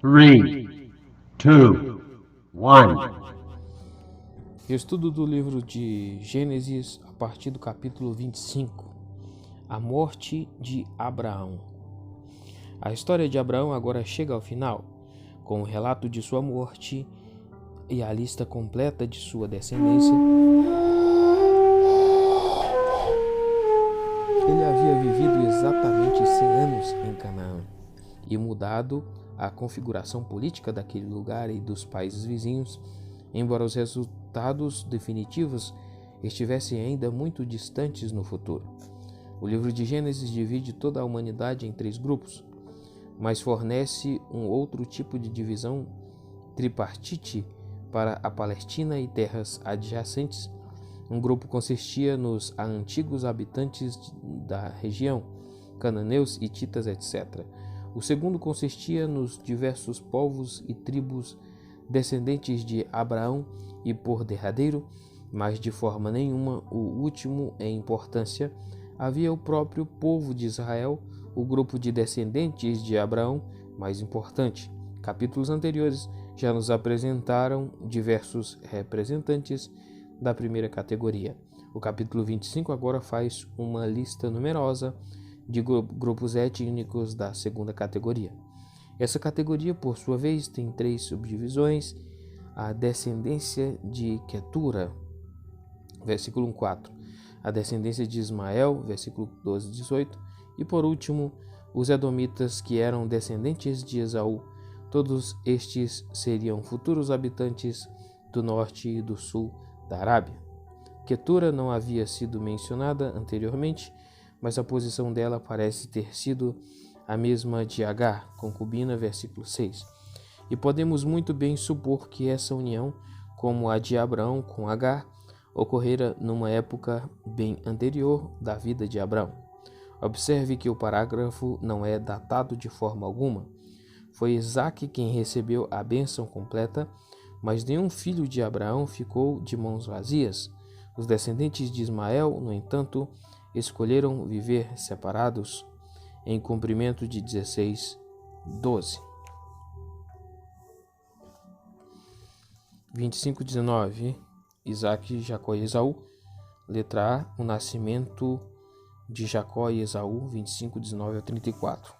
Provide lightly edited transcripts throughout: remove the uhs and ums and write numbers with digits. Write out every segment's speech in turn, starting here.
3, 2, 1. Estudo do livro de Gênesis a partir do capítulo 25, a morte de Abraão. A história de Abraão agora chega ao final, com o relato de sua morte e a lista completa de sua descendência. Ele havia vivido exatamente 100 anos em Canaã e mudado a configuração política daquele lugar e dos países vizinhos, embora os resultados definitivos estivessem ainda muito distantes no futuro. O livro de Gênesis divide toda a humanidade em 3 grupos, mas fornece um outro tipo de divisão tripartite para a Palestina e terras adjacentes. Um grupo consistia nos antigos habitantes da região, cananeus, hititas, etc. O segundo consistia nos diversos povos e tribos descendentes de Abraão e, por derradeiro, mas de forma nenhuma o último em importância, havia o próprio povo de Israel, o grupo de descendentes de Abraão mais importante. Capítulos anteriores já nos apresentaram diversos representantes da primeira categoria. O capítulo 25 agora faz uma lista numerosa de grupos étnicos da segunda categoria. Essa categoria, por sua vez, tem 3 subdivisões: a descendência de Quetura, versículo 4, a descendência de Ismael, versículo 12 e 18, e por último, os edomitas, que eram descendentes de Esaú. Todos estes seriam futuros habitantes do norte e do sul da Arábia. Quetura não havia sido mencionada anteriormente, mas a posição dela parece ter sido a mesma de Agar, concubina, versículo 6. E podemos muito bem supor que essa união, como a de Abraão com Agar, ocorrera numa época bem anterior da vida de Abraão. Observe que o parágrafo não é datado de forma alguma. Foi Isaque quem recebeu a bênção completa, mas nenhum filho de Abraão ficou de mãos vazias. Os descendentes de Ismael, no entanto, escolheram viver separados, em cumprimento de 16:12. 25:19. Isaque, Jacó e Esaú. Letra A, o nascimento de Jacó e Esaú, 25:19 a 34.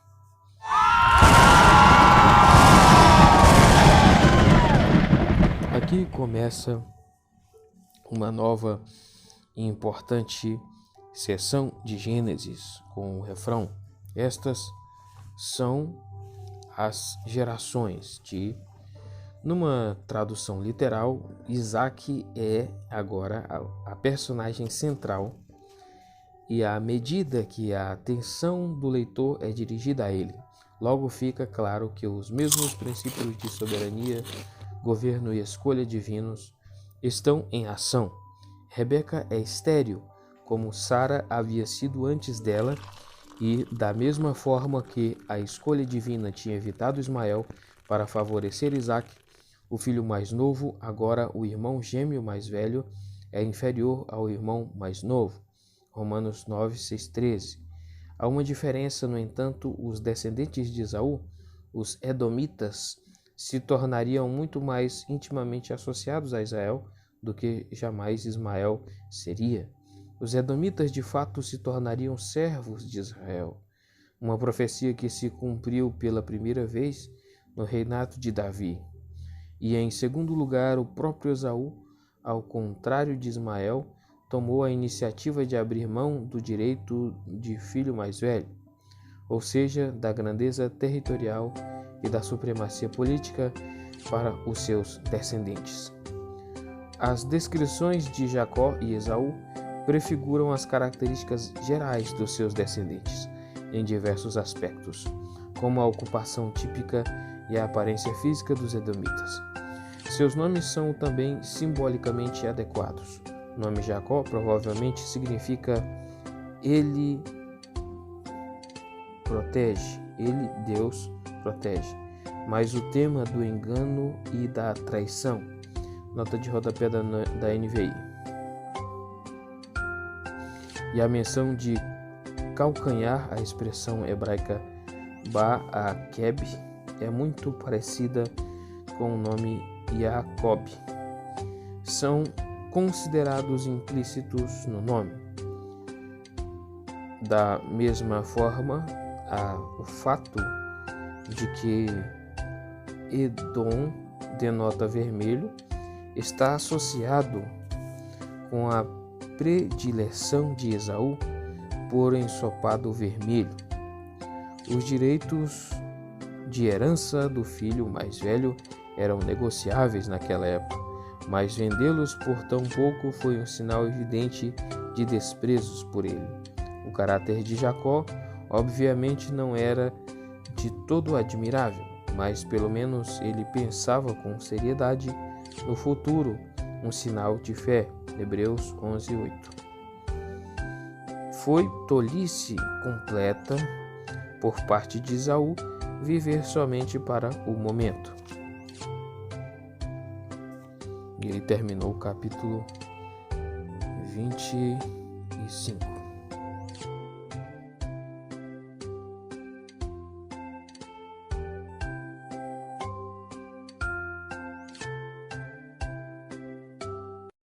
Aqui começa uma nova e importante seção de Gênesis com o refrão: estas são as gerações de... Numa tradução literal, Isaque é agora a personagem central, e à medida que a atenção do leitor é dirigida a ele, logo fica claro que os mesmos princípios de soberania, governo e escolha divinos estão em ação. Rebeca é estéril, como Sara havia sido antes dela, e da mesma forma que a escolha divina tinha evitado Ismael para favorecer Isaque, o filho mais novo, agora o irmão gêmeo mais velho, é inferior ao irmão mais novo. Romanos 9, 6, 13. Há uma diferença, no entanto: os descendentes de Esaú, os edomitas, se tornariam muito mais intimamente associados a Israel do que jamais Ismael seria. Os edomitas de fato se tornariam servos de Israel, uma profecia que se cumpriu pela primeira vez no reinado de Davi. E em segundo lugar, o próprio Esaú, ao contrário de Ismael, tomou a iniciativa de abrir mão do direito de filho mais velho, ou seja, da grandeza territorial e da supremacia política para os seus descendentes. As descrições de Jacó e Esaú prefiguram as características gerais dos seus descendentes, em diversos aspectos, como a ocupação típica e a aparência física dos edomitas. Seus nomes são também simbolicamente adequados. O nome Jacó provavelmente significa ele protege, ele, Deus, protege, mas o tema do engano e da traição. Nota de rodapé da NVI. E a menção de calcanhar, a expressão hebraica ba'akeb, é muito parecida com o nome Jacob. São considerados implícitos no nome. Da mesma forma, o fato de que Edom denota vermelho está associado com a predileção de Esaú por ensopado vermelho. Os direitos de herança do filho mais velho eram negociáveis naquela época, mas vendê-los por tão pouco foi um sinal evidente de desprezos por ele. O caráter de Jacó, obviamente, não era de todo admirável, mas pelo menos ele pensava com seriedade no futuro, um sinal de fé. Hebreus 11:8. Foi tolice completa por parte de Esaú viver somente para o momento. E ele terminou o capítulo 25.